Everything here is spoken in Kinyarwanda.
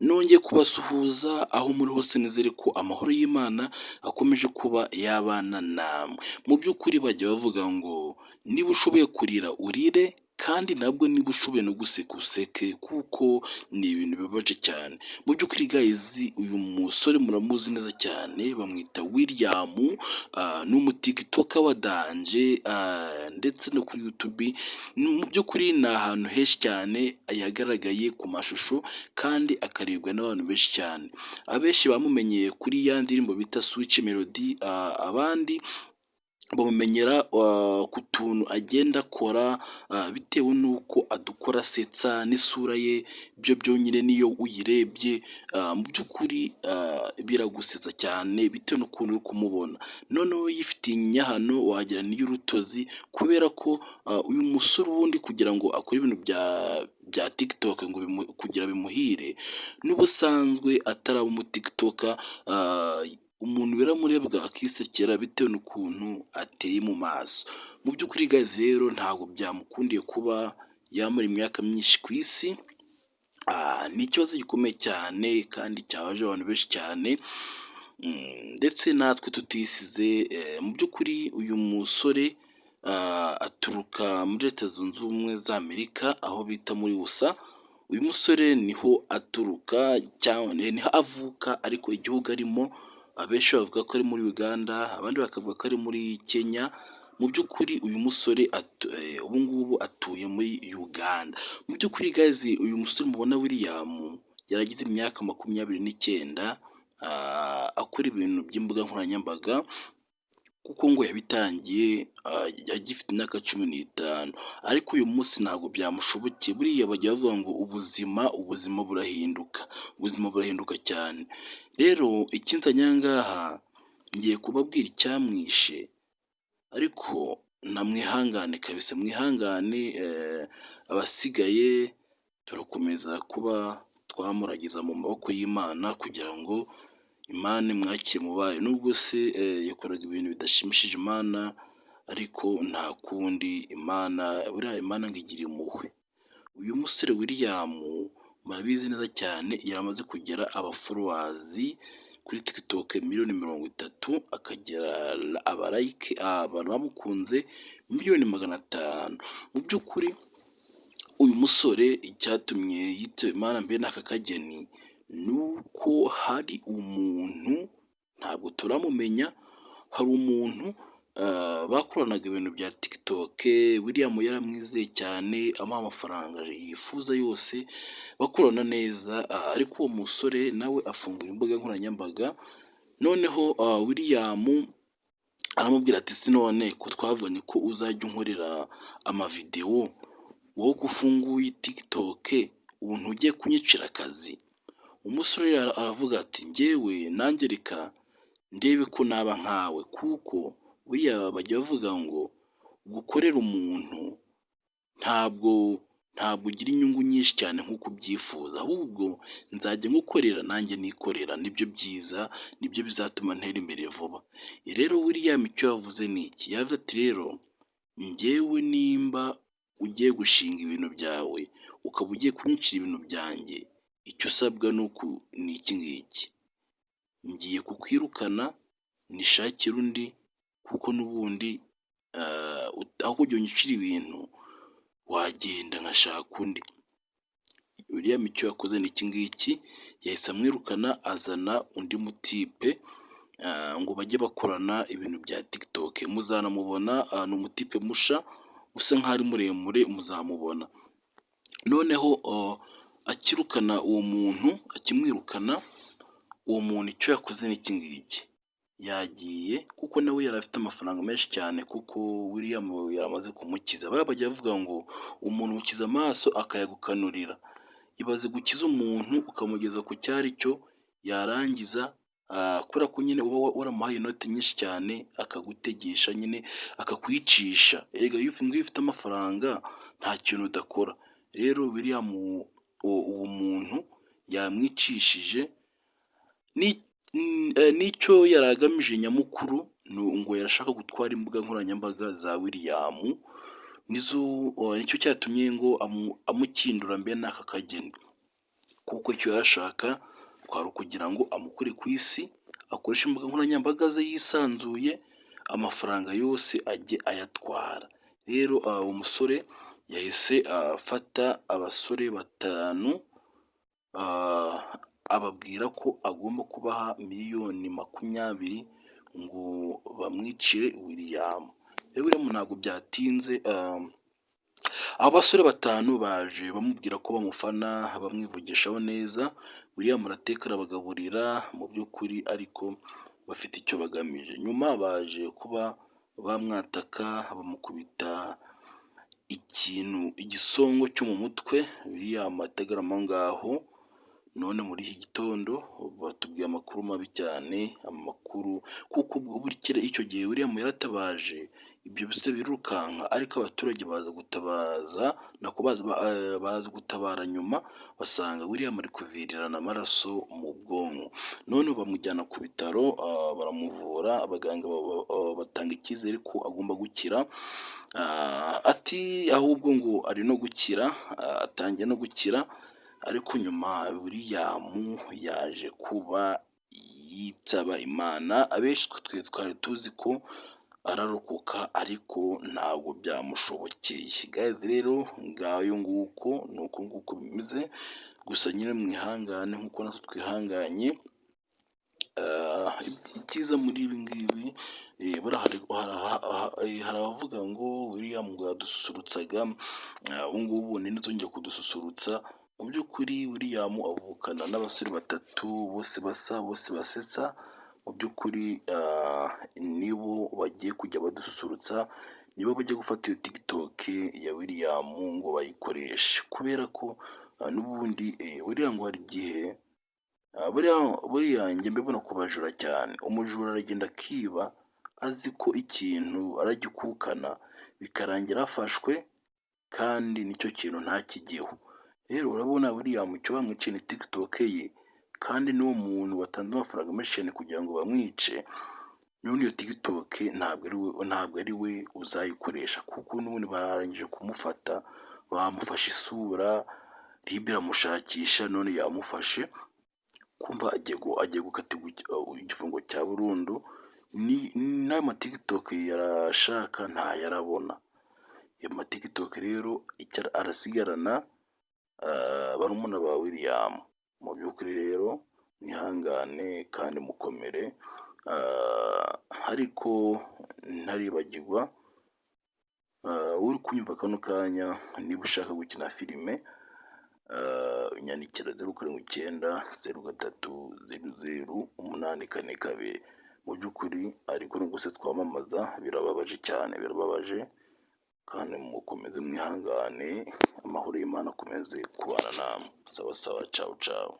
Nongeye kubasuhuza aho muri hose nizere ko amahoro y'Imana akomeje kuba yabana namwe. Mu by'ukuri bajya bavuga ngo niba ushoboye kurira urire kandi nabwo niba ushoboye no guseka useke kuko ni ibintu bibabaje cyane. Mu by'ukuri gayizi uyu musore muramuzi neza cyane bamwita William, ni umutikitoka wa danje ndetse no kuri YouTube. Mu by'ukuri ni ahantu henshi cyane yagaragaye ku mashusho kandi akarebwa n'abantu benshi cyane. Abenshi bamumenyeye kuri ya ndirimbo bita Switch Melody, abandi bamumenyera ku tuntu agenda akora bitewe n'uko adukora asetsa n'isura ye byo byonyine niyo uyirebye mu by'ukuri biragusetsa cyane bitewe n'ukuntu uri kumubona. Noneho yifitiye inyahano wagira n'iy'urutozi kubera ko uyu musore ubundi kugira ngo akore ibintu bya TikTok ngo kugira bimuhire n'ubusanzwe ataraba umutikitoka, umuntu biramurebwa akisekera bitewe n'ukuntu ateye mu maso. Mu by'ukuri guys rero ntabwo byamukundiye kuba yamara imyaka myinshi ku isi. Ni ikibazo gikomeye cyane kandi cyabaje abantu benshi cyane, ndetse natwe tutisize. Mu by'ukuri uyu musore aturuka muri Leta Zunze Ubumwe za Amerika aho bita muri USA. Uyu musore niho aturuka cyane, niho avuka, ariko igihugu arimo abenshi bavuga ko ari muri Uganda, abandi bakavuga ko ari muri Kenya. Mu by'ukuri uyu musore ubu ngubu atuye muri Uganda. Mu by'ukuri guys uyu musore mubona William yaragize imyaka 29 akora ibintu by'imbuga nkoranyambaga kuko ngo yabitangiye agifite imyaka 15, ariko uyu munsi ntabwo byamushobokeye. Buriya bajya bavuga ngo ubuzima burahinduka cyane. Rero ikinzanye aha ngaha ngiye kubabwira icyamwishe, ariko namwihangane kabisa, mwihangane. Abasigaye turakomeza kuba twamuragiza mu maboko y'Imana kugira ngo Imana imwakire mu bayo. Nubwo se yakoraga ibintu bidashimishije Imana, ariko nta kundi. Buriya Imana ngo igira impuhwe. Uyu musore William murabizi neza cyane yaramaze kugera abaforowazi kuri TikTok 30,000,000, akagira abalayike, abantu bamukunze 500,000. Mu by'ukuri uyu musore icyatumye yitaba Imana mbe n'aka kageni ni uko hari umuntu, ntabwo turamumenya, hari umuntu bakoranaga ibintu bya TikTok. William yaramwizeye cyane amuha amafaranga yifuza yose, bakorana neza, ariko uwo musore nawe afungura imbuga nkoranyambaga. Noneho William aramubwira ati none ko twavuganye ko uzajya unkorera amavidewo, wowe ko ufunguye TikTok ubu ntugiye kunyicira akazi? Umusore aravuga ati njyewe nanjye reka ndebe ko naba nkawe, kuko buriya bajya bavuga ngo gukorera umuntu ntabwo ugira inyungu nyinshi cyane nk'uko ubyifuza, ahubwo nzajya ngukorera nanjye nikorera, nibyo byiza, nibyo bizatuma ntera imbere vuba. Rero William icyo yavuze ni iki? Yavuze ati rero njyewe nimba ugiye gushinga ibintu byawe ukaba ugiye kunyicira ibintu byanjye, icyo usabwa ni iki ngiki: ngiye kukwirukana nishakira undi, kuko n'ubundi aho kugira unyicire ibintu wagenda nkashaka undi. William icyo yakoze ni iki ngiki: yahise amwirukana, azana undi mutipe ngo bajye bakorana ibintu bya TikTok. Muzanamubona, ni umutipe musha usa nk'aho ari muremure, muzamubona. Noneho akimwirukana uwo muntu icyo yakoze ni iki ngiki: yagiye, kuko nawe yari afite amafaranga menshi cyane, kuko William yaramaze kumukiza. Bariya bajya bavuga ngo umuntu ukiza amaso akayagukanurira. Ibaze gukiza umuntu ukamugeza ku cyari cyo, yarangiza kubera ko nyine uba waramuhaye inoti nyinshi cyane akagutegesha, nyine akakwicisha. Erega iyo ufite amafaranga nta kintu udakora. Rero William uwo muntu yamwicishije, n'icyo yari agamije nyamukuru ngo yarashaka gutwara imbuga nkoranyambaga za William. Nicyo cyatumye ngo amukindura mbe n'aka kageni. kuko icyo yashaka kwari ukugira ngo amukure ku isi, akoreshe imbuga nkoranyambaga ze yisanzuye, amafaranga yose ajye ayatwara. Rero uwo musore yahise afata abasore batanu, ababwira ko agomba kubaha miliyoni 20 ngo bamwicire William. Rero William ntabwo byatinze, abo basore batanu baje bamubwira ko bamufana, bamwivugishaho neza. William arateka arabagaburira mu by'ukuri, ariko bafite icyo bagamije. Nyuma baje kuba bamwataka, bamukubita igisongo cyo mu mutwe. William ategarama aho ngaho. None muri iki gitondo batubwiye amakuru mabi cyane, amakuru kuko burikira icyo gihe William yaratabaje, ibyo byose birukanka, ariko abaturage baza gutabara nyuma, basanga William ari kuvirirana amaraso mu bwonko. None bamujyana ku bitaro, baramuvura, abaganga batanga icyizere ko agomba gukira, ati ahubwo ngo ari no gukira, atangiye no gukira. Ariko nyuma William yaje kuba yitaba Imana. Abenshi twe twari tuzi ko ararokoka, ariko ntabwo byamushobokeye. Guys, rero ngayo nguko nuko nguko bimeze, gusa nyine mwihangane nkuko natwe twihanganye. Icyiza muri ibi ngibi, hari abavuga ngo William ngo yadususurutsaga, ubu ngubu ntizongera kudususurutsa. Mu by'ukuri William avukana n'abasore batatu, bose basa, bose basetsa. Mu by'ukuri nibo bagiye kujya badususurutsa, nibo bajya gufata iyo TikTok ya William ngo bayikoreshe, kubera ko n'ubundi William ngo hari igihe buriya njye mbibona ku bajura cyane. Umujura aragenda akiba azi ko ikintu aragikukana, bikarangira afashwe, kandi nicyo kintu ntakijyeho. Rero urabona William icyo bamwiciye ni TikTok ye, kandi n'uwo muntu watanze amafaranga menshi cyane kugira ngo bamwice, none iyo TikTok ntabwo ari we uzayikoresha, kuko n'ubundi barangije kumufata, bamufashe isura, RIB iramushakisha, none yamufashe, kumva agiye gukatirwa igifungo cya burundu. N'ayo ma TikTok yarashaka ntayarabona. Ayo ma TikTok rero arasigarana barumuna ba William. Mu by'ukuri rero mwihangane kandi mukomere, ariko ntaribagirwa, uri kunyumva kano kanya, niba ushaka gukina filime, nyandikira 0790300842. Mu by'ukuri ariko nubwo se twamamaza, birababaje cyane, birababaje, kandi mukomeze mwihangane. Amahoro y'Imana akomeze kubana namwe. Sawa sawa, ciao ciao.